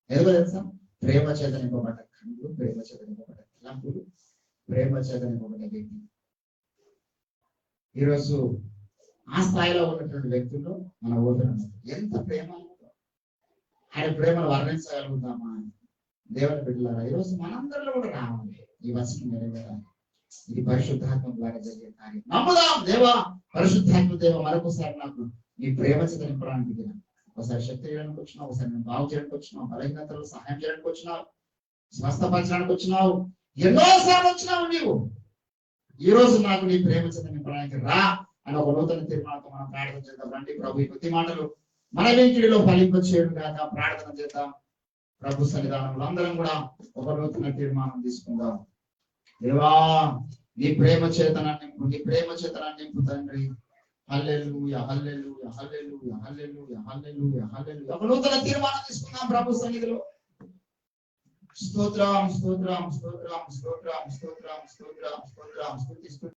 Speaker 1: ఎందుకో తెలుసా? ప్రేమ చేత నింపబడ్డ కన్నులు, ప్రేమ చేత నింపబడ్డ తలంపులు, ప్రేమ చేత నింపబడ్డ వ్యక్తి. ఈరోజు ఆ స్థాయిలో ఉన్నటువంటి వ్యక్తుల్లో మన ఓటున్నాం. ఎంత ప్రేమ! ఆయన ప్రేమను వర్ణించగలుగుతామా? దేవుని బిడ్డలారా, ఈరోజు మనందరిలో కూడా రావాలి, ఈ వచనం నెరవేరాలి. ఇది పరిశుద్ధాత్మ ద్వారా జరిగే కార్యం. నమ్ముదాం. దేవా, పరిశుద్ధాత్మ దేవ మరొకసారి నాకు ఈ ప్రేమ చేత నింపడానికి ఒకసారి శక్తి చేయడానికి వచ్చినావు, ఒకసారి నేను బాగు చేయడానికి వచ్చినావు, బలహీనతలు సహాయం చేయడానికి వచ్చినావు, స్వస్థపరచడానికి వచ్చినావు, ఎన్నోసార్లు వచ్చినావు నీవు. ఈ రోజు నాకు నీ ప్రేమ చేత నింపడానికి రా అని ఒక నూతన తీర్మానంతో మనం ప్రార్థన చేద్దాం. రండి, ప్రభు ఈ కొద్ది మాటలు మన వెంకిడిలో ఫలింప చేయడం కాక ప్రార్థన చేద్దాం. ప్రభు సన్నిధానంలో అందరం కూడా ఒక నూతన తీర్మానం తీసుకుందాం. దేవా, నీ ప్రేమ చేతనాన్ని నింపు, నీ ప్రేమ చేతనాన్ని నింపు తండ్రి. హల్లెలూయా, హల్లెలూయా, హల్లెలూయా, హల్లెలూయా, హల్లెలూయా, హల్లెలూయా. ఒక నూతన తీర్మానం తీసుకుందాం ప్రభు సన్నిధిలో. స్తోత్రం, స్తోత్రం, స్తోత్రం, స్తోత్రం, స్తోత్రం, స్తోత్రం, స్తోత్రం, స్తుతి